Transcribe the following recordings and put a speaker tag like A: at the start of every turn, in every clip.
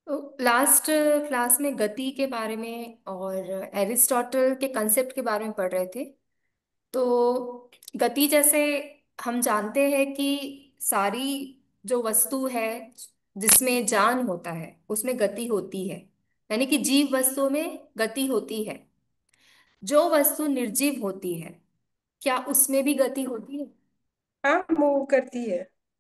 A: तो last class में गति के बारे में और एरिस्टोटल के कंसेप्ट के बारे में पढ़ रहे थे। तो गति जैसे हम जानते हैं कि सारी जो वस्तु है जिसमें जान होता है उसमें गति होती है। यानी कि जीव वस्तुओं में गति होती है। जो वस्तु निर्जीव होती है क्या उसमें भी गति होती है?
B: हाँ, मूव करती है।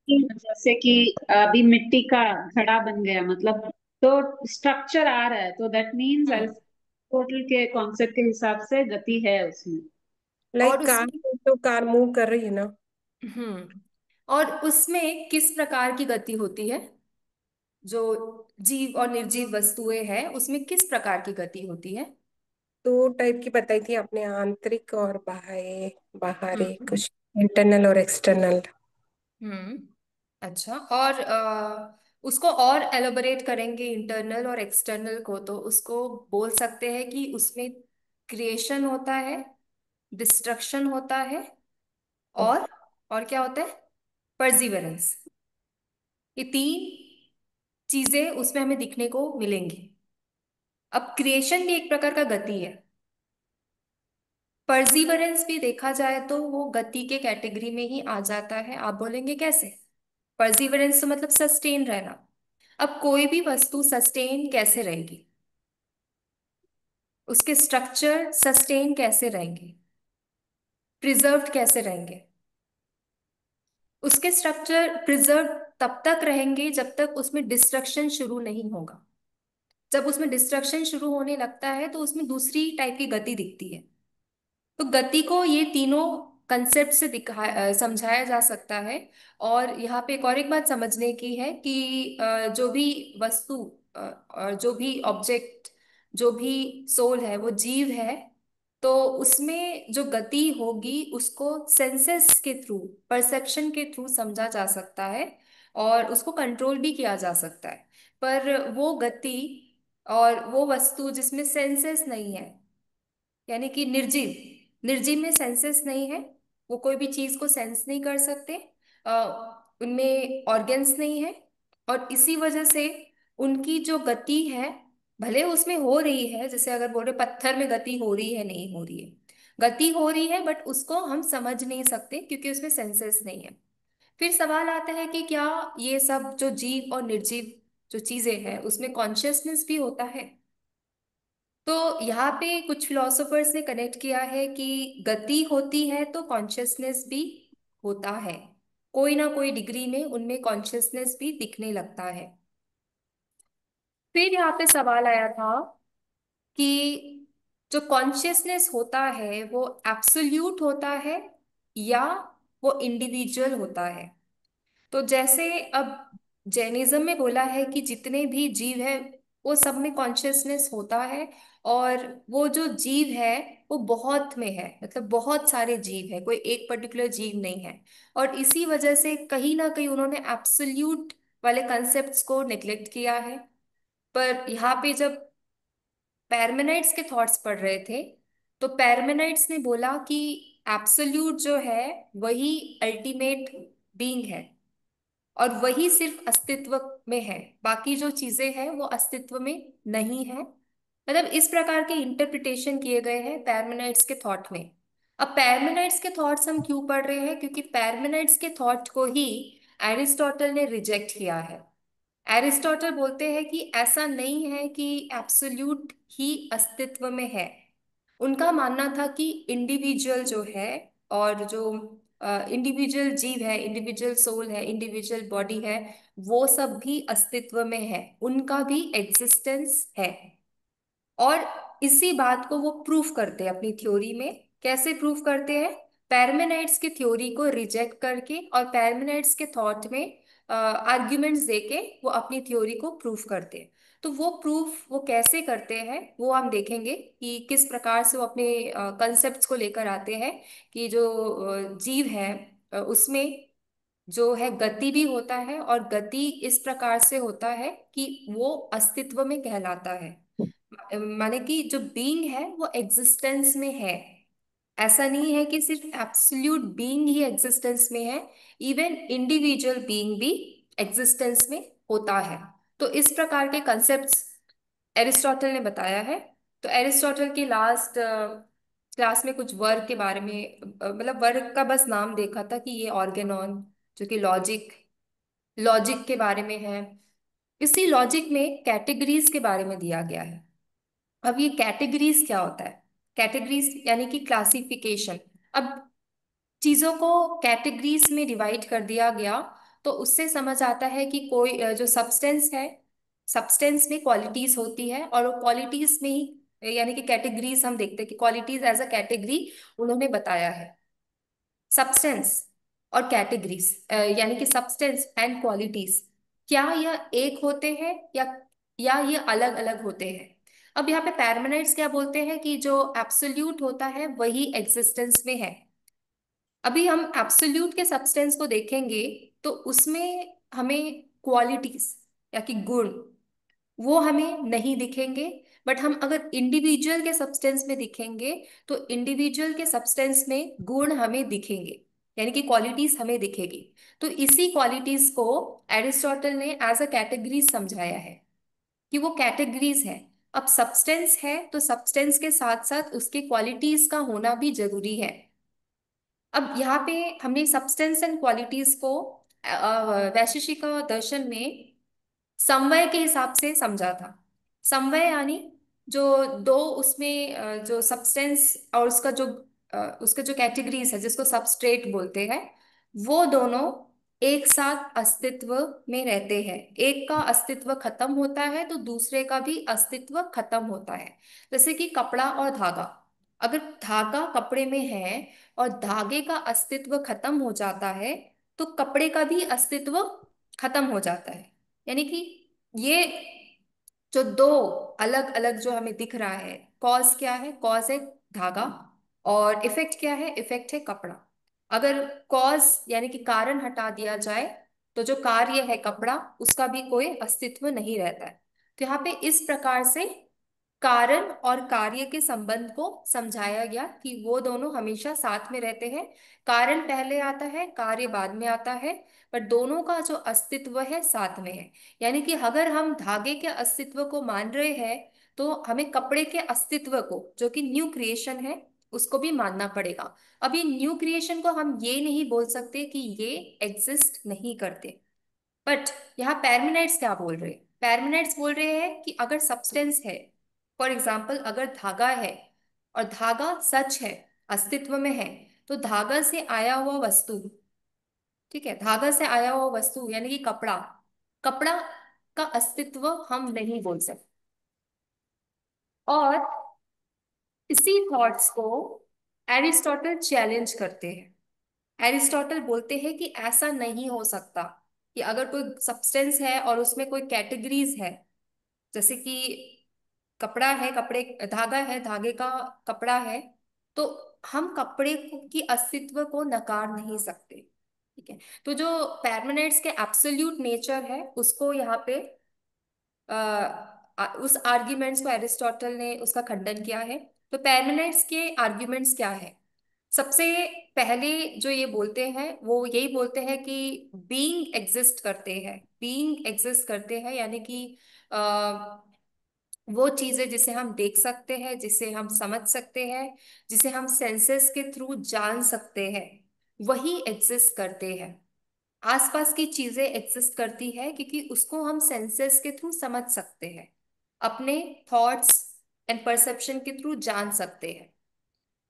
C: जैसे कि अभी मिट्टी का घड़ा बन गया, मतलब तो स्ट्रक्चर आ रहा है, तो दैट मीन्स
A: हम्म।
C: टोटल के कॉन्सेप्ट के हिसाब से गति है उसमें।
B: लाइक
A: और
B: कार
A: उसमें
B: तो कार मूव कर रही है ना।
A: और उसमें किस प्रकार की गति होती है? जो जीव और निर्जीव वस्तुएं हैं उसमें किस प्रकार की गति होती है?
B: दो टाइप की बताई थी आपने, आंतरिक और बाह्य। बाहरी
A: हम्म।
B: कुछ, इंटरनल और एक्सटर्नल।
A: हम्म। अच्छा, और उसको और एलोबरेट करेंगे इंटरनल और एक्सटर्नल को, तो उसको बोल सकते हैं कि उसमें क्रिएशन होता है, डिस्ट्रक्शन होता है, और और क्या होता है? परसिवरेंस। ये तीन चीजें उसमें हमें दिखने को मिलेंगी। अब क्रिएशन भी एक प्रकार का गति है। परसिवरेंस भी देखा जाए तो वो गति के कैटेगरी में ही आ जाता है। आप बोलेंगे कैसे? परसिवरेंस तो मतलब सस्टेन रहना। अब कोई भी वस्तु सस्टेन कैसे रहेगी? उसके स्ट्रक्चर सस्टेन कैसे रहेंगे? प्रिजर्व्ड कैसे रहेंगे? उसके स्ट्रक्चर प्रिजर्व तब तक रहेंगे जब तक उसमें डिस्ट्रक्शन शुरू नहीं होगा। जब उसमें डिस्ट्रक्शन शुरू होने लगता है तो उसमें दूसरी टाइप की गति दिखती है। तो गति को ये तीनों कंसेप्ट से समझाया जा सकता है। और यहाँ पे एक बात समझने की है कि जो भी वस्तु और जो भी ऑब्जेक्ट, जो भी सोल है वो जीव है। तो उसमें जो गति होगी उसको सेंसेस के थ्रू, परसेप्शन के थ्रू समझा जा सकता है और उसको कंट्रोल भी किया जा सकता है। पर वो गति और वो वस्तु जिसमें सेंसेस नहीं है, यानी कि निर्जीव, निर्जीव में सेंसेस नहीं है, वो कोई भी चीज को सेंस नहीं कर सकते, उनमें ऑर्गन्स नहीं है। और इसी वजह से उनकी जो गति है, भले उसमें हो रही है, जैसे अगर बोले पत्थर में गति हो रही है, नहीं हो रही है, गति हो रही है बट उसको हम समझ नहीं सकते क्योंकि उसमें सेंसेस नहीं है। फिर सवाल आता है कि क्या ये सब जो जीव और निर्जीव जो चीजें हैं उसमें कॉन्शियसनेस भी होता है? तो यहाँ पे कुछ फिलोसोफर्स ने कनेक्ट किया है कि गति होती है तो कॉन्शियसनेस भी होता है। कोई ना कोई डिग्री में उनमें कॉन्शियसनेस भी दिखने लगता है। फिर यहाँ पे सवाल आया था कि जो कॉन्शियसनेस होता है वो एब्सोल्यूट होता है या वो इंडिविजुअल होता है। तो जैसे अब जैनिज्म में बोला है कि जितने भी जीव है वो सब में कॉन्शियसनेस होता है। और वो जो जीव है वो बहुत में है, मतलब बहुत सारे जीव है, कोई एक पर्टिकुलर जीव नहीं है। और इसी वजह से कहीं ना कहीं उन्होंने एब्सोल्यूट वाले कंसेप्ट्स को नेग्लेक्ट किया है। पर यहाँ पे जब पैरमेनाइट्स के थॉट्स पढ़ रहे थे तो पैरमेनाइट्स ने बोला कि एब्सोल्यूट जो है वही अल्टीमेट बीइंग है और वही सिर्फ अस्तित्व में है, बाकी जो चीजें हैं वो अस्तित्व में नहीं है। मतलब इस प्रकार के इंटरप्रिटेशन किए गए हैं पैरमेनाइट्स के थॉट में। अब पैरमेनाइट्स के थॉट्स हम क्यों पढ़ रहे हैं? क्योंकि पैरमेनाइट्स के थॉट को ही एरिस्टोटल ने रिजेक्ट किया है। एरिस्टोटल बोलते हैं कि ऐसा नहीं है कि एब्सोल्यूट ही अस्तित्व में है। उनका मानना था कि इंडिविजुअल जो है और जो इंडिविजुअल जीव है, इंडिविजुअल सोल है, इंडिविजुअल बॉडी है, वो सब भी अस्तित्व में है, उनका भी एग्जिस्टेंस है। और इसी बात को वो प्रूफ करते हैं अपनी थ्योरी में। कैसे प्रूफ करते हैं? पैरमेनाइट्स की थ्योरी को रिजेक्ट करके और पैरमेनाइट्स के थॉट में आर्ग्यूमेंट्स देके वो अपनी थ्योरी को प्रूफ करते हैं। तो वो प्रूफ वो कैसे करते हैं वो हम देखेंगे कि किस प्रकार से वो अपने कंसेप्ट्स को लेकर आते हैं कि जो जीव है उसमें जो है गति भी होता है और गति इस प्रकार से होता है कि वो अस्तित्व में कहलाता है। माने कि जो बीइंग है वो एग्जिस्टेंस में है। ऐसा नहीं है कि सिर्फ एब्सोल्यूट बीइंग ही एग्जिस्टेंस में है, इवन इंडिविजुअल बीइंग भी एग्जिस्टेंस में होता है। तो इस प्रकार के कंसेप्ट्स एरिस्टोटल ने बताया है। तो एरिस्टोटल की लास्ट क्लास में कुछ वर्क के बारे में, मतलब वर्क का बस नाम देखा था कि ये ऑर्गेनॉन, जो कि लॉजिक लॉजिक के बारे में है। इसी लॉजिक में कैटेगरीज के बारे में दिया गया है। अब ये कैटेगरीज क्या होता है? कैटेगरीज यानी कि क्लासिफिकेशन। अब चीजों को कैटेगरीज में डिवाइड कर दिया गया, तो उससे समझ आता है कि कोई जो सब्सटेंस है, सब्सटेंस में क्वालिटीज होती है, और वो क्वालिटीज में ही, यानी कि कैटेगरीज हम देखते हैं कि क्वालिटीज एज अ कैटेगरी उन्होंने बताया है। सब्सटेंस और कैटेगरीज, यानी कि सब्सटेंस एंड क्वालिटीज, क्या यह एक होते हैं या ये अलग अलग होते हैं? अब यहाँ पे पैरामेनाइड्स क्या बोलते हैं कि जो एब्सोल्यूट होता है वही एग्जिस्टेंस में है। अभी हम एब्सोल्यूट के सब्सटेंस को देखेंगे तो उसमें हमें क्वालिटीज या कि गुण वो हमें नहीं दिखेंगे। बट हम अगर इंडिविजुअल के सब्सटेंस में दिखेंगे तो इंडिविजुअल के सब्सटेंस में गुण हमें दिखेंगे, यानी कि क्वालिटीज हमें दिखेगी। तो इसी क्वालिटीज को एरिस्टोटल ने एज अ कैटेगरीज समझाया है कि वो कैटेगरीज है। अब सब्सटेंस है तो सब्सटेंस के साथ साथ उसके क्वालिटीज का होना भी जरूरी है। अब यहाँ पे हमने सब्सटेंस एंड क्वालिटीज को वैशेषिक दर्शन में समवाय के हिसाब से समझा था। समवाय यानी जो दो उसमें जो सब्सटेंस और उसका जो कैटेगरीज है जिसको सबस्ट्रेट बोलते हैं, वो दोनों एक साथ अस्तित्व में रहते हैं। एक का अस्तित्व खत्म होता है तो दूसरे का भी अस्तित्व खत्म होता है। जैसे कि कपड़ा और धागा, अगर धागा कपड़े में है और धागे का अस्तित्व खत्म हो जाता है तो कपड़े का भी अस्तित्व खत्म हो जाता है। यानी कि ये जो दो अलग अलग जो हमें दिख रहा है, कॉज क्या है? कॉज है धागा, और इफेक्ट क्या है? इफेक्ट है कपड़ा। अगर कॉज यानी कि कारण हटा दिया जाए तो जो कार्य है कपड़ा, उसका भी कोई अस्तित्व नहीं रहता है। तो यहाँ पे इस प्रकार से कारण और कार्य के संबंध को समझाया गया कि वो दोनों हमेशा साथ में रहते हैं। कारण पहले आता है, कार्य बाद में आता है, पर दोनों का जो अस्तित्व है साथ में है। यानी कि अगर हम धागे के अस्तित्व को मान रहे हैं तो हमें कपड़े के अस्तित्व को, जो कि न्यू क्रिएशन है, उसको भी मानना पड़ेगा। अब ये न्यू क्रिएशन को हम ये नहीं बोल सकते कि ये एग्जिस्ट नहीं करते। बट यहाँ पैरमेनाइट्स क्या बोल रहे हैं? पैरमेनाइट्स बोल रहे हैं कि अगर सब्सटेंस है, फॉर एग्जाम्पल अगर धागा है और धागा सच है, अस्तित्व में है, तो धागा से आया हुआ वस्तु, ठीक है, धागा से आया हुआ वस्तु यानी कि कपड़ा, कपड़ा का अस्तित्व हम नहीं बोल सकते। और इसी थॉट्स को एरिस्टोटल चैलेंज करते हैं। एरिस्टोटल बोलते हैं कि ऐसा नहीं हो सकता कि अगर कोई सब्सटेंस है और उसमें कोई कैटेगरीज है, जैसे कि कपड़ा है, कपड़े धागा है, धागे का कपड़ा है, तो हम की अस्तित्व को नकार नहीं सकते। ठीक है, तो जो परमानेंट्स के एब्सोल्यूट नेचर है उसको यहाँ पे उस आर्ग्यूमेंट्स को एरिस्टोटल ने उसका खंडन किया है। तो परमानेंट्स के आर्ग्यूमेंट्स क्या है? सबसे पहले जो ये बोलते हैं वो यही बोलते हैं कि बीइंग एग्जिस्ट करते हैं, बीइंग एग्जिस्ट करते हैं, यानी कि वो चीजें जिसे हम देख सकते हैं, जिसे हम समझ सकते हैं, जिसे हम सेंसेस के थ्रू जान सकते हैं, वही एग्जिस्ट करते हैं। आसपास की चीजें एग्जिस्ट करती है क्योंकि उसको हम सेंसेस के थ्रू समझ सकते हैं, अपने थॉट्स एंड परसेप्शन के थ्रू जान सकते हैं।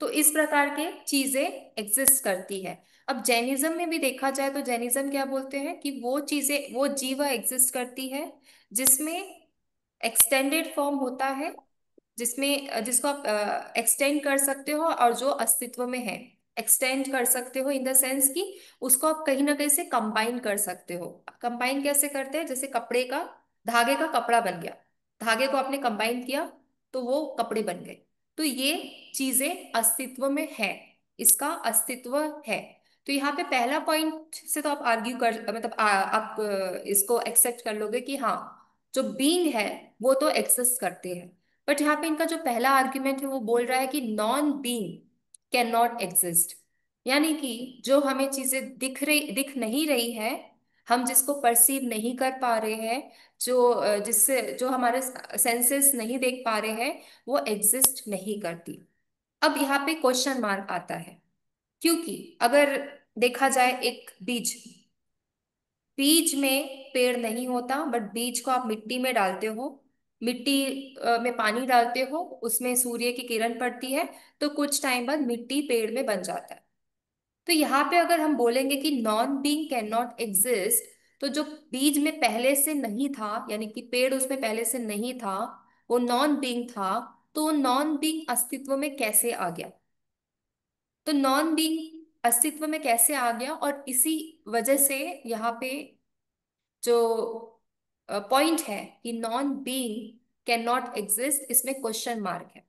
A: तो इस प्रकार के चीजें एग्जिस्ट करती है। अब जैनिज्म में भी देखा जाए तो जैनिज्म क्या बोलते हैं कि वो चीजें, वो जीवा एग्जिस्ट करती है जिसमें एक्सटेंडेड फॉर्म होता है, जिसमें जिसको आप एक्सटेंड कर सकते हो और जो अस्तित्व में है। एक्सटेंड कर सकते हो इन द सेंस कि उसको आप कहीं ना कहीं से कंबाइन कर सकते हो। कंबाइन कैसे करते हैं? जैसे कपड़े का, धागे का कपड़ा बन गया, धागे को आपने कंबाइन किया तो वो कपड़े बन गए। तो ये चीजें अस्तित्व में है, इसका अस्तित्व है। तो यहाँ पे पहला पॉइंट से तो आप आर्ग्यू कर, मतलब आप इसको एक्सेप्ट कर लोगे कि हाँ, जो बीइंग है वो तो एक्सिस्ट करते हैं। बट यहाँ पे इनका जो पहला आर्ग्यूमेंट है वो बोल रहा है कि non being can not exist. यानी कि जो हमें चीजें दिख नहीं रही है, हम जिसको परसीव नहीं कर पा रहे हैं, जिससे जो हमारे सेंसेस नहीं देख पा रहे हैं, वो एग्जिस्ट नहीं करती। अब यहाँ पे क्वेश्चन मार्क आता है, क्योंकि अगर देखा जाए एक बीज, बीज में पेड़ नहीं होता, बट बीज को आप मिट्टी में डालते हो, मिट्टी में पानी डालते हो, उसमें सूर्य की किरण पड़ती है, तो कुछ टाइम बाद मिट्टी पेड़ में बन जाता है। तो यहाँ पे अगर हम बोलेंगे कि non being can not exist, तो जो बीज में पहले से नहीं था, यानी कि पेड़ उसमें पहले से नहीं था, वो नॉन बीइंग था, तो नॉन बीइंग अस्तित्व में कैसे आ गया? तो नॉन बीइंग अस्तित्व में कैसे आ गया? और इसी वजह से यहाँ पे जो पॉइंट है कि non being can not exist, इसमें क्वेश्चन मार्क है,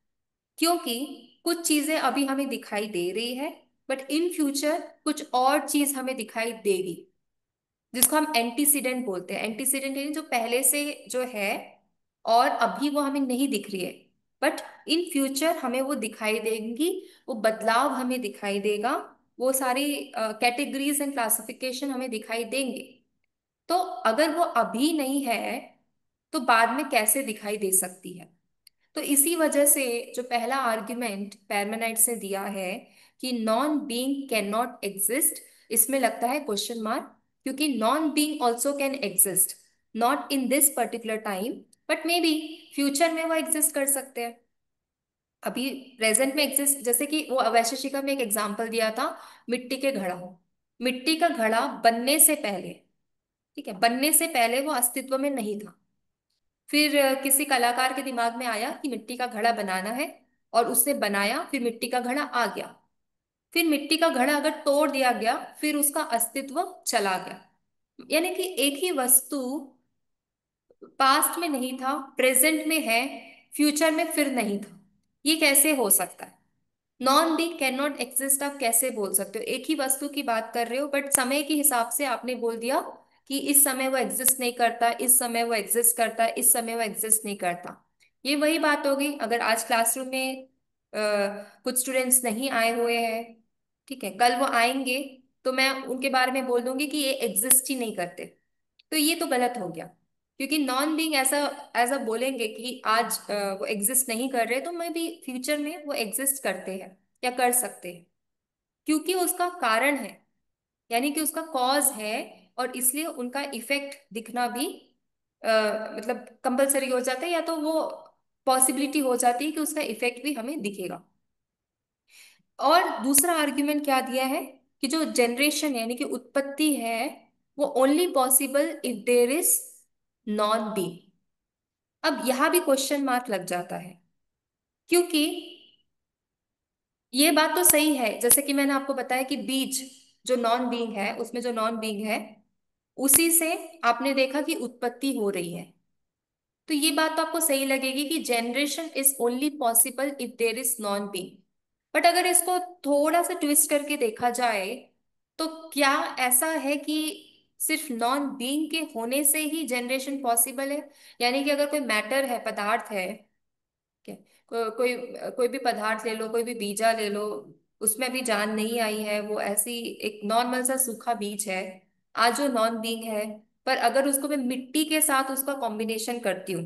A: क्योंकि कुछ चीजें अभी हमें दिखाई दे रही है, बट इन फ्यूचर कुछ और चीज हमें दिखाई देगी, जिसको हम एंटीसीडेंट बोलते हैं। एंटीसीडेंट यानी जो पहले से जो है और अभी वो हमें नहीं दिख रही है, बट इन फ्यूचर हमें वो दिखाई देंगी, वो बदलाव हमें दिखाई देगा, वो सारी कैटेगरीज एंड क्लासिफिकेशन हमें दिखाई देंगे। तो अगर वो अभी नहीं है, तो बाद में कैसे दिखाई दे सकती है? तो इसी वजह से जो पहला आर्ग्यूमेंट पैरमेनाइट्स ने दिया है कि non being can not exist, इसमें लगता है क्वेश्चन मार्क, क्योंकि non being also can exist, not in this particular time, but may be future में वो एग्जिस्ट कर सकते हैं। अभी प्रेजेंट में एग्जिस्ट, जैसे कि वो वैशेषिका में एक एग्जाम्पल दिया था, मिट्टी के घड़ा। मिट्टी का घड़ा बनने से पहले, ठीक है, बनने से पहले वो अस्तित्व में नहीं था। फिर किसी कलाकार के दिमाग में आया कि मिट्टी का घड़ा बनाना है, और उसने बनाया, फिर मिट्टी का घड़ा आ गया। फिर मिट्टी का घड़ा अगर तोड़ दिया गया, फिर उसका अस्तित्व चला गया। यानी कि एक ही वस्तु पास्ट में नहीं था, प्रेजेंट में है, फ्यूचर में फिर नहीं था। ये कैसे हो सकता है? Non be can not exist, आप कैसे बोल सकते हो? एक ही वस्तु की बात कर रहे हो, बट समय के हिसाब से आपने बोल दिया कि इस समय वो एग्जिस्ट नहीं करता, इस समय वो एग्जिस्ट करता है, इस समय वो एग्जिस्ट नहीं करता। ये वही बात होगी अगर आज क्लासरूम में कुछ स्टूडेंट्स नहीं आए हुए हैं, ठीक है, कल वो आएंगे, तो मैं उनके बारे में बोल दूंगी कि ये एग्जिस्ट ही नहीं करते, तो ये तो गलत हो गया। क्योंकि नॉन बीइंग ऐसा ऐसा बोलेंगे कि आज वो एग्जिस्ट नहीं कर रहे, तो मे बी फ्यूचर में वो एग्जिस्ट करते हैं या कर सकते हैं, क्योंकि उसका कारण है, यानी कि उसका कॉज है, और इसलिए उनका इफेक्ट दिखना भी मतलब कंपलसरी हो जाता है, या तो वो पॉसिबिलिटी हो जाती है कि उसका इफेक्ट भी हमें दिखेगा। और दूसरा आर्ग्यूमेंट क्या दिया है कि जो जनरेशन यानी कि उत्पत्ति है, वो only possible if there is non be. अब यहां भी क्वेश्चन मार्क लग जाता है, क्योंकि ये बात तो सही है, जैसे कि मैंने आपको बताया कि बीज जो नॉन बीइंग है, उसमें जो नॉन बीइंग है, उसी से आपने देखा कि उत्पत्ति हो रही है। तो ये बात तो आपको सही लगेगी कि generation is only possible if there is non being. But अगर इसको थोड़ा सा ट्विस्ट करके देखा जाए, तो क्या ऐसा है कि सिर्फ नॉन बीइंग के होने से ही जनरेशन पॉसिबल है? यानी कि अगर कोई मैटर है, पदार्थ है, ठीक है, कोई कोई भी पदार्थ ले लो, कोई भी बीजा ले लो, उसमें भी जान नहीं आई है, वो ऐसी एक नॉर्मल सा सूखा बीज है, आज वो नॉन बीइंग है, पर अगर उसको मैं मिट्टी के साथ उसका कॉम्बिनेशन करती हूँ,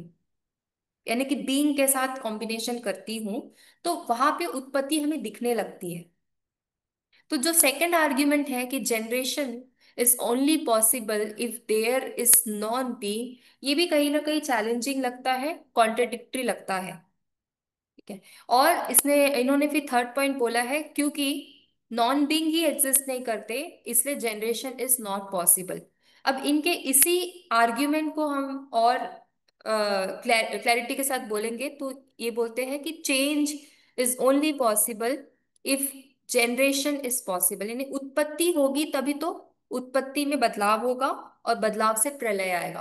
A: यानी कि बीइंग के साथ कॉम्बिनेशन करती हूँ, तो वहां पे उत्पत्ति हमें दिखने लगती है। तो जो सेकंड आर्ग्यूमेंट है कि generation is only possible if there is non being, ये भी कहीं ना कहीं चैलेंजिंग लगता है, कॉन्ट्रडिक्टरी लगता है, ठीक है। और इसने इन्होंने फिर थर्ड पॉइंट बोला है, क्योंकि नॉन बीइंग ही एग्जिस्ट नहीं करते, इसलिए जनरेशन इज नॉट पॉसिबल। अब इनके इसी आर्ग्यूमेंट को हम और क्लैरिटी के साथ बोलेंगे, तो ये बोलते हैं कि change is only possible if generation is possible, यानी उत्पत्ति होगी तभी तो उत्पत्ति में बदलाव होगा, और बदलाव से प्रलय आएगा।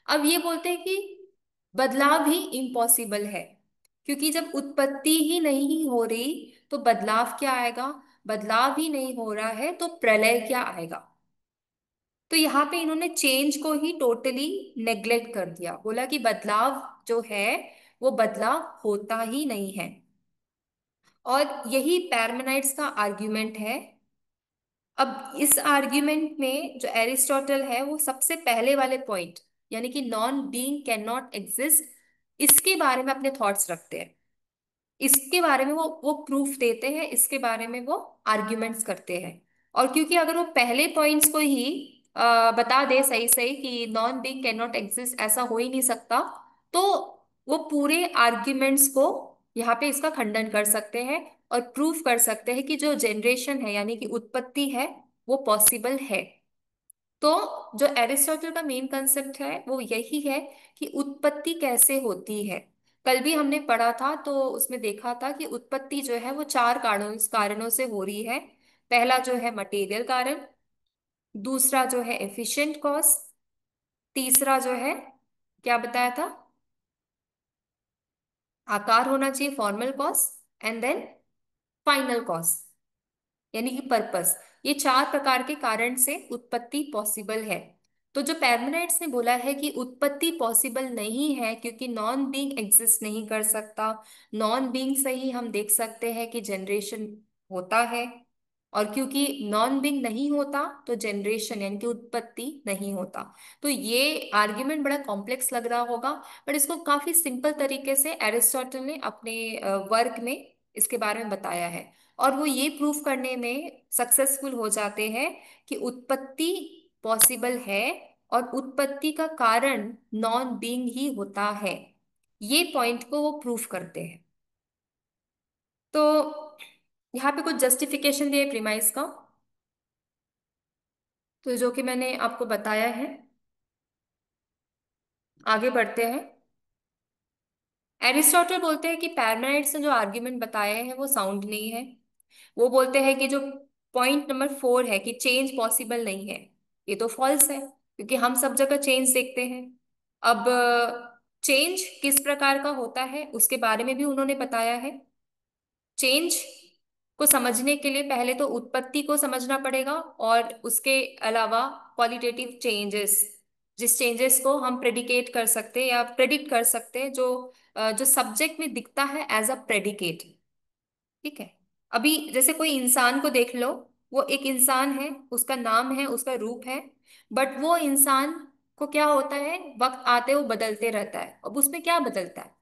A: अब ये बोलते हैं कि बदलाव ही इम्पॉसिबल है, क्योंकि जब उत्पत्ति ही नहीं हो रही, तो बदलाव क्या आएगा? बदलाव ही नहीं हो रहा है, तो प्रलय क्या आएगा? तो यहाँ पे इन्होंने चेंज को ही टोटली नेग्लेक्ट कर दिया, बोला कि बदलाव जो है, वो बदलाव होता ही नहीं है। और यही पैरमेनाइट्स का आर्ग्यूमेंट है अब इस आर्ग्यूमेंट में जो एरिस्टोटल है वो सबसे पहले वाले पॉइंट, यानी कि non being can not exist, इसके बारे में अपने थॉट्स रखते हैं। इसके बारे में वो प्रूफ देते हैं, इसके बारे में वो आर्ग्यूमेंट्स करते हैं। और क्योंकि अगर वो पहले पॉइंट्स को ही बता दे सही सही कि non being can not exist, ऐसा हो ही नहीं सकता, तो वो पूरे आर्ग्यूमेंट्स को यहाँ पे इसका खंडन कर सकते हैं और प्रूफ कर सकते हैं कि जो जनरेशन है यानी कि उत्पत्ति है वो पॉसिबल है। तो जो एरिस्टोटल का मेन कंसेप्ट है वो यही है कि उत्पत्ति कैसे होती है। कल भी हमने पढ़ा था तो उसमें देखा था कि उत्पत्ति जो है वो चार कारणों से हो रही है। पहला जो है मटेरियल कारण, दूसरा जो है एफिशिएंट कॉज, तीसरा जो है क्या बताया था, आकार होना चाहिए formal cause, and then final cause यानी कि पर्पस। ये चार प्रकार के कारण से उत्पत्ति पॉसिबल है। तो जो पैरमेनाइट्स ने बोला है कि उत्पत्ति पॉसिबल नहीं है क्योंकि नॉन बीइंग एग्जिस्ट नहीं कर सकता, नॉन बीइंग से ही हम देख सकते हैं कि जनरेशन होता है, और क्योंकि नॉन बीइंग नहीं होता तो जनरेशन यानी कि उत्पत्ति नहीं होता। तो ये आर्ग्यूमेंट बड़ा कॉम्प्लेक्स लग रहा होगा, बट इसको काफी सिंपल तरीके से एरिस्टोटल ने अपने वर्क में इसके बारे में बताया है। और वो ये प्रूफ करने में सक्सेसफुल हो जाते हैं कि उत्पत्ति पॉसिबल है और उत्पत्ति का कारण नॉन बीइंग ही होता है। ये पॉइंट को वो प्रूफ करते हैं। तो यहाँ पे कुछ जस्टिफिकेशन दिए प्रीमाइस का, तो जो कि मैंने आपको बताया है। आगे बढ़ते हैं। एरिस्टोटल बोलते हैं कि पैरमेनाइट्स ने जो आर्ग्यूमेंट बताए हैं वो साउंड नहीं है। वो बोलते हैं कि जो पॉइंट नंबर 4 है कि चेंज पॉसिबल नहीं है, ये तो फॉल्स है क्योंकि हम सब जगह चेंज देखते हैं। अब चेंज किस प्रकार का होता है उसके बारे में भी उन्होंने बताया है। चेंज को समझने के लिए पहले तो उत्पत्ति को समझना पड़ेगा और उसके अलावा क्वालिटेटिव चेंजेस, जिस चेंजेस को हम प्रेडिकेट कर सकते हैं या प्रेडिक्ट कर सकते हैं, जो सब्जेक्ट में दिखता है एज अ प्रेडिकेट। ठीक है। अभी जैसे कोई इंसान को देख लो, वो एक इंसान है, उसका नाम है, उसका रूप है, बट वो इंसान को क्या होता है, वक्त आते वो बदलते रहता है। अब उसमें क्या बदलता है,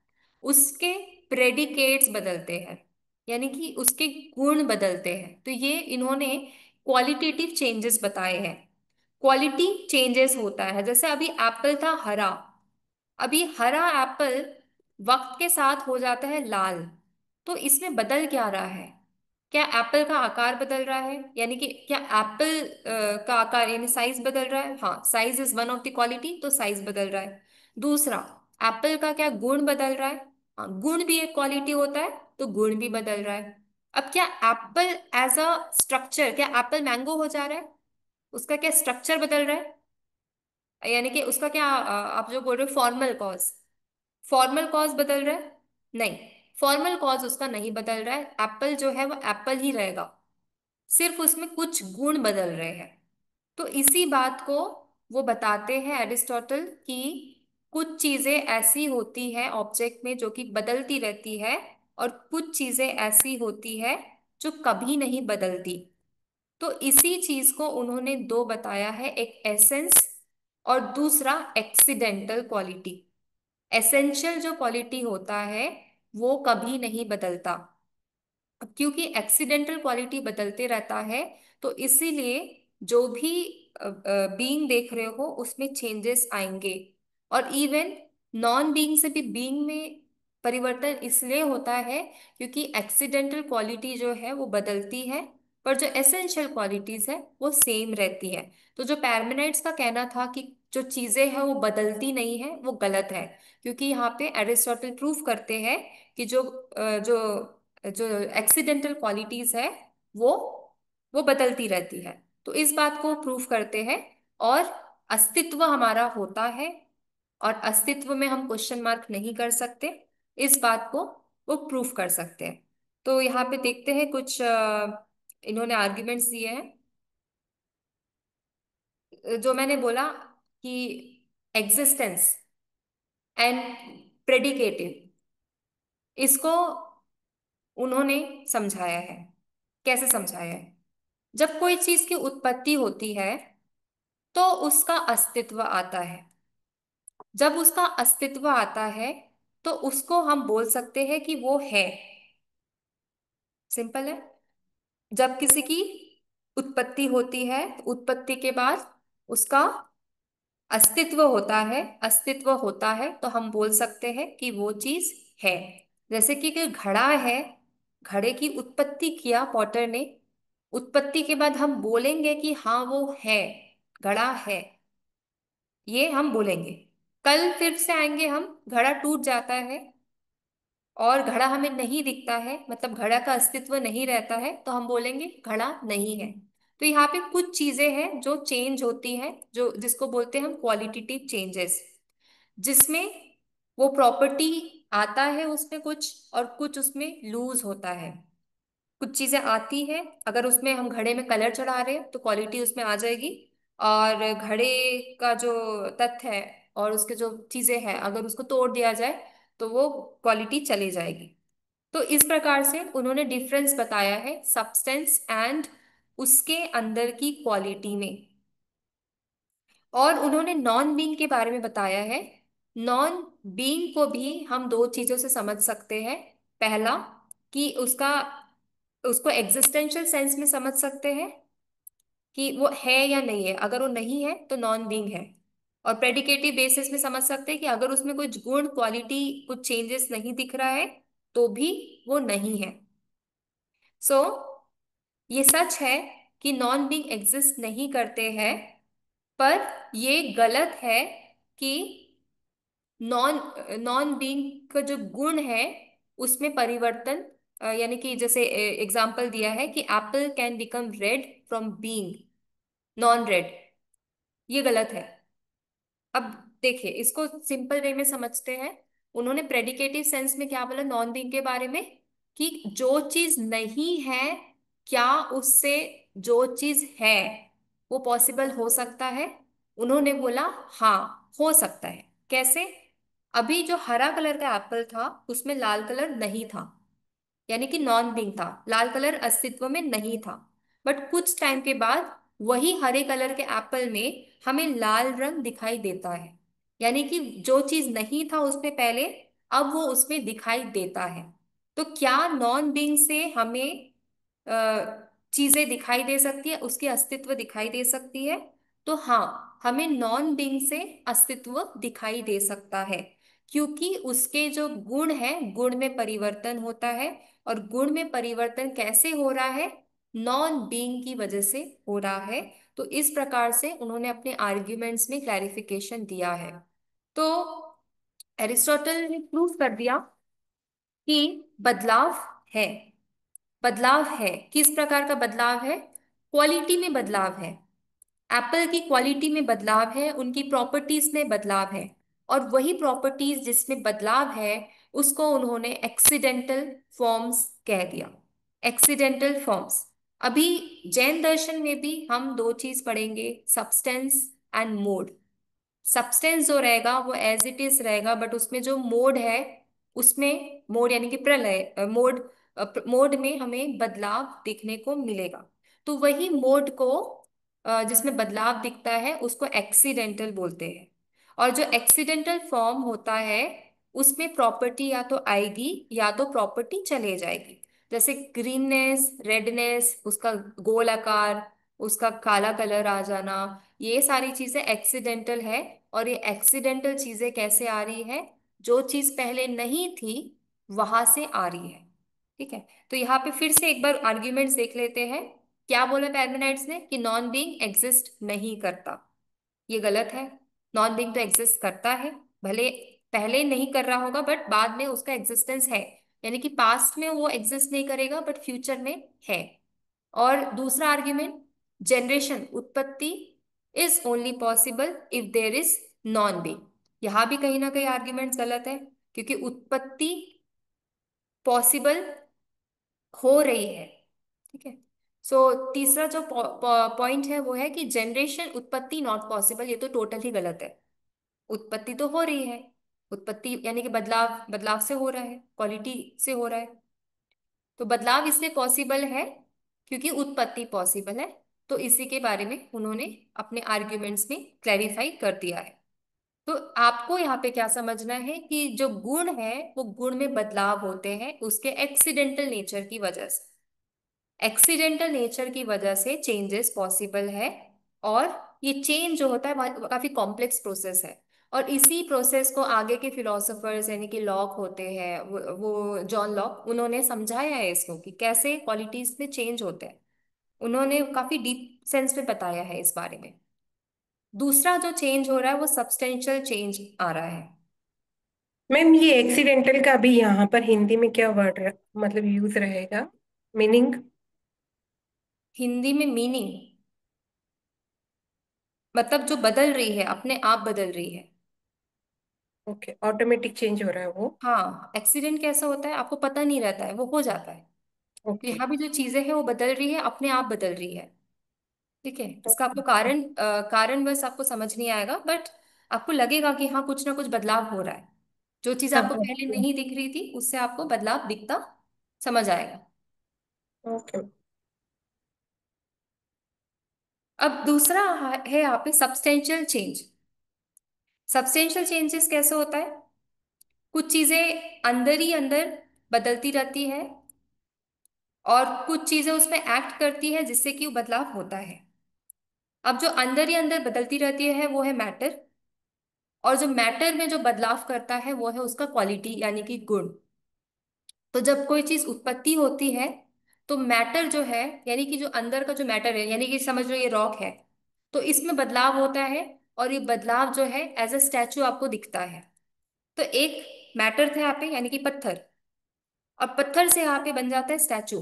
A: उसके प्रेडिकेट्स बदलते हैं, यानी कि उसके गुण बदलते हैं। तो ये इन्होंने क्वालिटेटिव चेंजेस बताए हैं। क्वालिटी चेंजेस होता है, जैसे अभी एप्पल था हरा, अभी हरा एप्पल वक्त के साथ हो जाता है लाल। तो इसमें बदल क्या रहा है, क्या एप्पल का आकार बदल रहा है, यानी कि क्या एप्पल का आकार यानी साइज बदल रहा है। हाँ, size is one of the quality, तो साइज बदल रहा है। दूसरा, एप्पल का क्या गुण बदल रहा है। हाँ, गुण भी एक क्वालिटी होता है, तो गुण भी बदल रहा है। अब क्या एप्पल एज अ स्ट्रक्चर, क्या एप्पल मैंगो हो जा रहा है, उसका क्या स्ट्रक्चर बदल रहा है, यानी कि उसका क्या आप जो बोल रहे हो फॉर्मल कॉज, फॉर्मल कॉज बदल रहा है। नहीं, फॉर्मल कॉज उसका नहीं बदल रहा है, एप्पल जो है वो एप्पल ही रहेगा, सिर्फ उसमें कुछ गुण बदल रहे हैं। तो इसी बात को वो बताते हैं एरिस्टोटल कि कुछ चीजें ऐसी होती है ऑब्जेक्ट में जो कि बदलती रहती है, और कुछ चीजें ऐसी होती है जो कभी नहीं बदलती। तो इसी चीज को उन्होंने दो बताया है, एक एसेंस और दूसरा एक्सीडेंटल क्वालिटी। एसेंशियल जो क्वालिटी होता है वो कभी नहीं बदलता। अब क्योंकि एक्सीडेंटल क्वालिटी बदलते रहता है, तो इसीलिए जो भी बीइंग देख रहे हो उसमें चेंजेस आएंगे। और इवन नॉन बीइंग से भी बीइंग में परिवर्तन इसलिए होता है क्योंकि एक्सीडेंटल क्वालिटी जो है वो बदलती है, पर जो एसेंशियल क्वालिटीज है वो सेम रहती है। तो जो पैरमेनाइट्स का कहना था कि जो चीजें हैं वो बदलती नहीं है, वो गलत है। क्योंकि यहाँ पे एरिस्टोटल प्रूफ करते हैं कि जो जो एक्सीडेंटल क्वालिटीज है वो वो बदलती रहती है। तो इस बात को प्रूफ करते हैं। और अस्तित्व हमारा होता है, और अस्तित्व में हम क्वेश्चन मार्क नहीं कर सकते, इस बात को वो प्रूफ कर सकते हैं। तो यहाँ पे देखते हैं कुछ इन्होंने आर्ग्यूमेंट्स दिए हैं। जो मैंने बोला कि एग्जिस्टेंस एंड प्रेडिकेटिव, इसको उन्होंने समझाया है। कैसे समझाया है, जब कोई चीज की उत्पत्ति होती है तो उसका अस्तित्व आता है। जब उसका अस्तित्व आता है तो उसको हम बोल सकते हैं कि वो है। सिंपल है। जब किसी की उत्पत्ति होती है तो उत्पत्ति के बाद उसका अस्तित्व होता है, अस्तित्व होता है तो हम बोल सकते हैं कि वो चीज है। जैसे कि घड़ा है, घड़े की उत्पत्ति किया पॉटर ने, उत्पत्ति के बाद हम बोलेंगे कि हाँ वो है, घड़ा है, ये हम बोलेंगे। कल फिर से आएंगे हम, घड़ा टूट जाता है और घड़ा हमें नहीं दिखता है, मतलब घड़ा का अस्तित्व नहीं रहता है, तो हम बोलेंगे घड़ा नहीं है। तो यहाँ पे कुछ चीजें हैं जो चेंज होती हैं, जो जिसको बोलते हैं हम क्वालिटेटिव चेंजेस, जिसमें वो प्रॉपर्टी आता है उसमें कुछ और कुछ उसमें लूज होता है। कुछ चीजें आती हैं, अगर उसमें हम घड़े में कलर चढ़ा रहे हैं तो क्वालिटी उसमें आ जाएगी, और घड़े का जो तथ्य है और उसके जो चीजें हैं अगर उसको तोड़ दिया जाए तो वो क्वालिटी चली जाएगी। तो इस प्रकार से उन्होंने डिफरेंस बताया है सब्सटेंस एंड उसके अंदर की क्वालिटी में। और उन्होंने नॉन बीइंग के बारे में बताया है। नॉन बीइंग को भी हम दो चीजों से समझ सकते हैं। पहला, कि उसका उसको एग्जिस्टेंशियल सेंस में समझ सकते हैं कि वो है या नहीं है, अगर वो नहीं है तो नॉन बीइंग है। और प्रेडिकेटिव बेसिस में समझ सकते हैं कि अगर उसमें कुछ गुण क्वालिटी कुछ चेंजेस नहीं दिख रहा है तो भी वो नहीं है। सो ये सच है कि नॉन बीइंग एग्जिस्ट नहीं करते हैं, पर ये गलत है कि नॉन नॉन बीइंग का जो गुण है उसमें परिवर्तन, यानी कि जैसे एग्जाम्पल दिया है कि Apple can become red from being non red, ये गलत है। अब देखिए इसको सिंपल वे में समझते हैं। उन्होंने प्रेडिकेटिव सेंस में क्या बोला नॉन बीइंग के बारे में, कि जो चीज नहीं है, क्या उससे जो चीज है वो पॉसिबल हो सकता है। उन्होंने बोला हाँ हो सकता है। कैसे? अभी जो हरा कलर का एप्पल था उसमें लाल कलर नहीं था, यानी कि नॉन बीइंग था, लाल कलर अस्तित्व में नहीं था। बट कुछ टाइम के बाद वही हरे कलर के एप्पल में हमें लाल रंग दिखाई देता है, यानी कि जो चीज नहीं था उसमें पहले अब वो उसमें दिखाई देता है। तो क्या नॉन बीइंग से हमें चीजें दिखाई दे सकती है, उसकी अस्तित्व दिखाई दे सकती है? तो हाँ, हमें नॉन बीइंग से अस्तित्व दिखाई दे सकता है, क्योंकि उसके जो गुण है गुण में परिवर्तन होता है। और गुण में परिवर्तन कैसे हो रहा है? नॉन बीइंग की वजह से हो रहा है। तो इस प्रकार से उन्होंने अपने आर्ग्यूमेंट्स में क्लैरिफिकेशन दिया है। तो एरिस्टोटल ने प्रूव कर दिया कि बदलाव है। बदलाव है, किस प्रकार का बदलाव है? क्वालिटी में बदलाव है। एप्पल की क्वालिटी में बदलाव है, उनकी प्रॉपर्टीज में बदलाव है। और वही प्रॉपर्टीज जिसमें बदलाव है उसको उन्होंने एक्सीडेंटल फॉर्म्स कह दिया। Accidental forms. अभी जैन दर्शन में भी हम दो चीज पढ़ेंगे, सब्सटेंस एंड मोड। सब्सटेंस जो रहेगा वो एज इट इज रहेगा, बट उसमें जो मोड है, उसमें मोड यानी कि प्रलय मोड, मोड में हमें बदलाव देखने को मिलेगा। तो वही मोड को जिसमें बदलाव दिखता है उसको एक्सीडेंटल बोलते हैं। और जो एक्सीडेंटल फॉर्म होता है उसमें प्रॉपर्टी या तो आएगी या तो प्रॉपर्टी चले जाएगी। जैसे ग्रीननेस, रेडनेस, उसका गोल आकार, उसका काला कलर आ जाना, ये सारी चीजें एक्सीडेंटल है। और ये एक्सीडेंटल चीजें कैसे आ रही है? जो चीज पहले नहीं थी वहां से आ रही है। ठीक है। तो यहाँ पे फिर से एक बार आर्ग्यूमेंट्स देख लेते हैं। क्या बोला पैरमेनाइड्स ने? कि नॉन बीइंग एग्जिस्ट नहीं करता, ये गलत है। नॉन बीइंग तो एग्जिस्ट करता है, भले पहले नहीं कर रहा होगा बट बाद में उसका एग्जिस्टेंस है, यानी कि पास्ट में वो एग्जिस्ट नहीं करेगा बट फ्यूचर में है। और दूसरा आर्ग्यूमेंट, जनरेशन, उत्पत्ति is only possible if there is non being. यहां भी कहीं ना कहीं आर्ग्यूमेंट्स गलत है, क्योंकि उत्पत्ति पॉसिबल हो रही है। ठीक है। सो तीसरा जो पॉइंट है वो है कि जनरेशन, उत्पत्ति नॉट पॉसिबल, ये तो टोटल ही गलत है। उत्पत्ति तो हो रही है, उत्पत्ति यानी कि बदलाव, बदलाव से हो रहा है, क्वालिटी से हो रहा है। तो बदलाव इसलिए पॉसिबल है क्योंकि उत्पत्ति पॉसिबल है। तो इसी के बारे में उन्होंने अपने आर्ग्यूमेंट्स में क्लैरिफाई कर दिया है। तो आपको यहाँ पे क्या समझना है कि जो गुण है वो गुण में बदलाव होते हैं उसके एक्सीडेंटल नेचर की वजह से। एक्सीडेंटल नेचर की वजह से चेंजेस पॉसिबल है। और ये चेंज जो होता है काफी कॉम्प्लेक्स प्रोसेस है। और इसी प्रोसेस को आगे के फिलोसोफर्स यानी कि लॉक होते हैं, वो जॉन लॉक, उन्होंने समझाया है इसको कि कैसे क्वालिटीज में चेंज होते हैं। उन्होंने काफी डीप सेंस में बताया है इस बारे में। दूसरा जो चेंज हो रहा है वो सब्सटेंशियल चेंज आ रहा है।
B: मैम ये एक्सीडेंटल का भी यहाँ पर हिंदी में क्या वर्ड मतलब यूज रहेगा, मीनिंग?
A: हिंदी में मीनिंग मतलब जो बदल रही है, अपने आप बदल रही है।
B: ओके, ऑटोमेटिक चेंज हो रहा है वो।
A: हाँ, एक्सीडेंट कैसा होता है आपको पता नहीं रहता है, वो हो जाता है। तो
B: ओके।
A: यहाँ भी जो चीजें हैं वो बदल रही है, अपने आप बदल रही है। ठीक है, इसका आपको कारण बस आपको समझ नहीं आएगा, बट आपको लगेगा कि हाँ कुछ ना कुछ बदलाव हो रहा है। जो चीज
B: हाँ
A: आपको
B: हाँ।
A: पहले नहीं दिख रही थी उससे आपको बदलाव दिखता समझ आएगा।
B: ओके।
A: अब दूसरा है यहाँ पे सब्सटेंशियल चेंज। सब्सटेंशियल चेंजेस कैसे होता है? कुछ चीजें अंदर ही अंदर बदलती रहती है और कुछ चीजें उसमें एक्ट करती है जिससे कि वो बदलाव होता है। अब जो अंदर ही अंदर बदलती रहती है वो है मैटर। और जो मैटर में जो बदलाव करता है वो है उसका क्वालिटी यानी कि गुण। तो जब कोई चीज उत्पत्ति होती है तो मैटर जो है यानी कि जो अंदर का जो मैटर है, यानी कि समझ लो ये रॉक है, तो इसमें बदलाव होता है। और ये बदलाव जो है एज अ स्टैचू आपको दिखता है। तो एक मैटर था यहाँ पे यानी कि पत्थर, और पत्थर से यहाँ पे बन जाता है स्टैचू।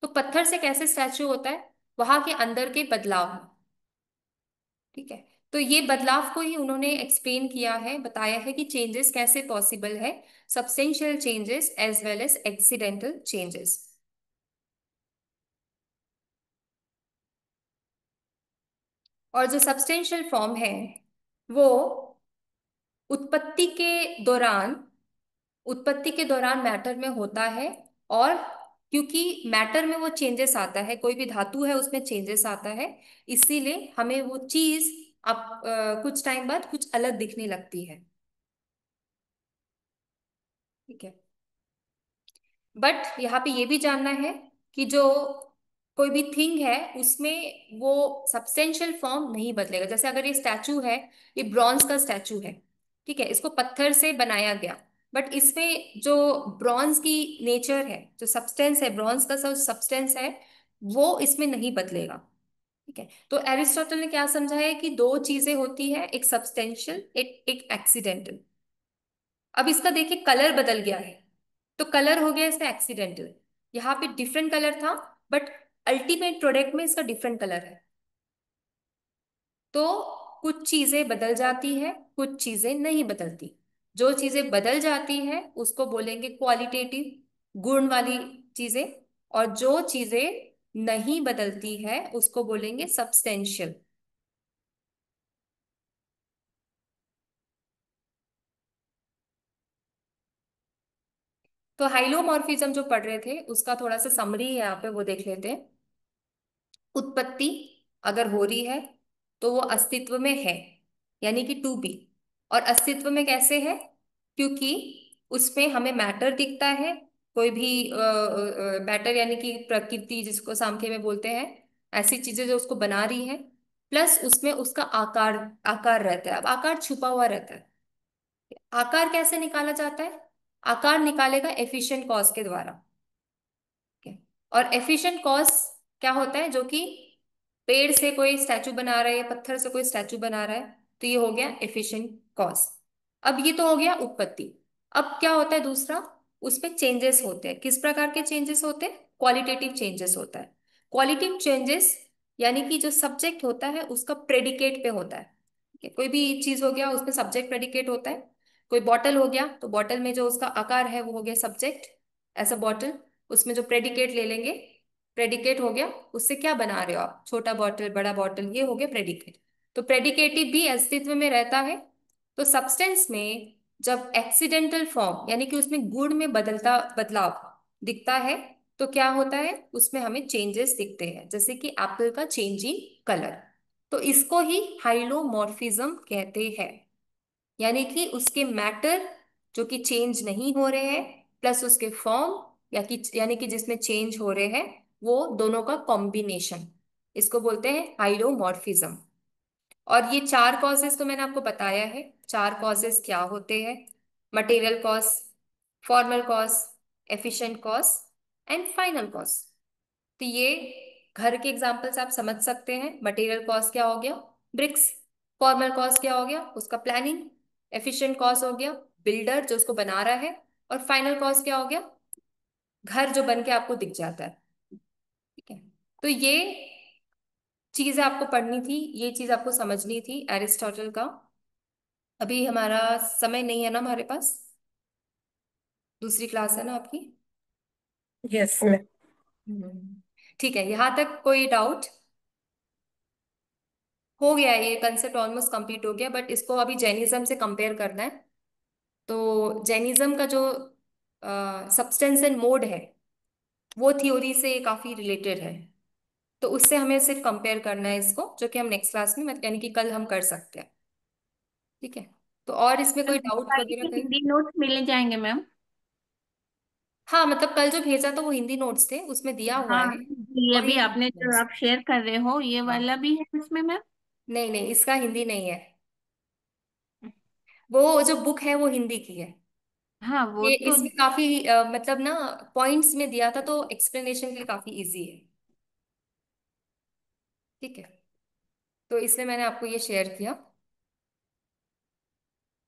A: तो पत्थर से कैसे स्टैचू होता है? वहां के अंदर के बदलाव। ठीक है, तो ये बदलाव को ही उन्होंने एक्सप्लेन किया है, बताया है कि चेंजेस कैसे पॉसिबल है, substantial changes as well as accidental changes. और जो सब्सटेंशियल फॉर्म है वो उत्पत्ति के दौरान उत्पत्ति के दौरान मैटर में होता है। और क्योंकि मैटर में वो चेंजेस आता है, कोई भी धातु है उसमें चेंजेस आता है, इसीलिए हमें वो चीज अब कुछ टाइम बाद कुछ अलग दिखने लगती है। ठीक है, बट यहाँ पे ये भी जानना है कि जो कोई भी थिंग है उसमें वो सब्सटेंशियल फॉर्म नहीं बदलेगा। जैसे अगर ये स्टैचू है, ये ब्रॉन्ज का स्टैचू है, ठीक है, इसको पत्थर से बनाया गया, बट इसमें जो ब्रॉन्ज की नेचर है, जो सब्सटेंस है, ब्रॉन्ज का जो सब्सटेंस है वो इसमें नहीं बदलेगा। ठीक है, तो एरिस्टोटल ने क्या समझा है कि दो चीजें होती है, एक सब्सटेंशियल एक एक्सीडेंटल। अब इसका देखिए कलर बदल गया है, तो कलर हो गया इसका एक्सीडेंटल। यहाँ पे डिफरेंट कलर था बट अल्टीमेट प्रोडक्ट में इसका डिफरेंट कलर है। तो कुछ चीजें बदल जाती है, कुछ चीजें नहीं बदलती। जो चीजें बदल जाती है उसको बोलेंगे क्वालिटेटिव, गुण वाली चीजें। और जो चीजें नहीं बदलती है उसको बोलेंगे सब्सटेंशियल। तो हाइलोमॉर्फिज्म जो पढ़ रहे थे उसका थोड़ा सा समरी है यहाँ पे, वो देख लेते हैं। उत्पत्ति अगर हो रही है तो वो अस्तित्व में है, यानी कि टू बी। और अस्तित्व में कैसे है? क्योंकि उसमें हमें मैटर दिखता है, कोई भी मैटर यानी कि प्रकृति जिसको सांख्य में बोलते हैं, ऐसी चीजें जो उसको बना रही है, प्लस उसमें उसका आकार आकार रहता है। अब आकार छुपा हुआ रहता है। आकार कैसे निकाला जाता है? आकार निकालेगा एफिशिएंट कॉज के द्वारा। ठीक है? और एफिशिएंट कॉज क्या होता है? जो कि पेड़ से कोई स्टैचू बना रहा है या पत्थर से कोई स्टैचू बना रहा है, तो ये हो गया एफिशिएंट कॉज। अब ये तो हो गया उत्पत्ति। अब क्या होता है दूसरा? उसमें चेंजेस होते हैं। किस प्रकार के चेंजेस होते हैं? क्वालिटेटिव चेंजेस होता है। क्वालिटिव चेंजेस यानी कि जो सब्जेक्ट होता है उसका प्रेडिकेट पे होता है। ठीक है? कोई भी चीज हो गया उसमें सब्जेक्ट प्रेडिकेट होता है। कोई बॉटल हो गया तो बॉटल में जो उसका आकार है वो हो गया सब्जेक्ट, ऐसा बॉटल। उसमें जो प्रेडिकेट ले लेंगे, प्रेडिकेट हो गया, उससे क्या बना रहे हो आप, छोटा बॉटल बड़ा बॉटल, ये हो गया प्रेडिकेट। तो प्रेडिकेटिव भी अस्तित्व में रहता है। तो सब्सटेंस में जब एक्सीडेंटल फॉर्म यानी कि उसमें गुण में बदलता बदलाव दिखता है तो क्या होता है, उसमें हमें चेंजेस दिखते हैं, जैसे कि एप्पल का चेंजिंग कलर। तो इसको ही हाइलोमॉर्फिज्म कहते हैं। यानी कि उसके मैटर जो कि चेंज नहीं हो रहे हैं, प्लस उसके फॉर्म, यानी कि जिसमें चेंज हो रहे हैं, वो दोनों का कॉम्बिनेशन, इसको बोलते हैं हाइलोमॉर्फिज्म। और ये चार कॉजेस तो मैंने आपको बताया है। चार कॉजेस क्या होते हैं? Material cause, formal cause, efficient cause and final cause. तो ये घर के एग्जांपल्स आप समझ सकते हैं। मटेरियल कॉस्ट क्या हो गया? ब्रिक्स। फॉर्मल कॉस्ट क्या हो गया? उसका प्लानिंग। एफिशिएंट कॉस्ट हो गया बिल्डर जो उसको बना रहा है। और फाइनल कॉस्ट क्या हो गया? घर जो बन के आपको दिख जाता है। ठीक है। तो ये चीजें आपको पढ़नी थी, ये चीज आपको समझनी थी एरिस्टोटल का। अभी हमारा समय नहीं है ना हमारे पास, दूसरी क्लास है ना आपकी।
B: Yes ma'am.
A: ठीक है, यहाँ तक कोई डाउट? हो गया, ये कंसेप्ट ऑलमोस्ट कंप्लीट हो गया, बट इसको अभी जैनिज्म से कंपेयर करना है। तो जैनिज्म का जो सब्सटेंस एंड मोड है, वो थ्योरी से काफी रिलेटेड है। तो उससे हमें सिर्फ कंपेयर करना है इसको, जो कि हम नेक्स्ट क्लास में यानी कि कल हम कर सकते हैं। ठीक है। तो और इसमें कोई डाउट
D: बाकी
A: वगैरह
D: के
A: कहीं?
D: हिंदी नोट्स मिले जाएंगे मैम?
A: हाँ, मतलब कल जो भेजा था वो हिंदी नोट्स थे, उसमें दिया हुआ
D: हाँ,
A: है।
D: ये
A: वही
D: भी आपने जो
A: notes।
D: आप शेयर कर रहे हो ये
A: हाँ।
D: वाला भी है इसमें मैम?
A: नहीं नहीं, इसका हिंदी नहीं है। वो जो बुक है वो हिंदी की है।
D: हाँ वो
A: ये
D: तो।
A: इसमें काफी मतलब ना पॉइंट्स में दिया था, तो एक्सप्लेनेशन के लिए काफी इजी है। ठीक है। तो इसलिए मैंने आपको ये शेयर किया।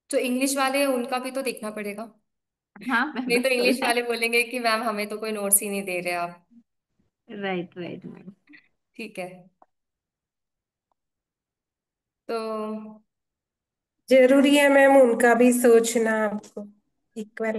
A: जो इंग्लिश वाले हैं उनका भी तो देखना पड़ेगा।
D: हाँ मैम
A: नहीं तो
D: बिल्कुल।
A: इंग्लिश वाले बोलेंगे कि मैम हमें तो कोई नोट्स ही नहीं दे रहे आप।
D: Right right ma'am.
A: ठीक है। तो
B: जरूरी है मैम उनका भी सोचना आपको इक्वल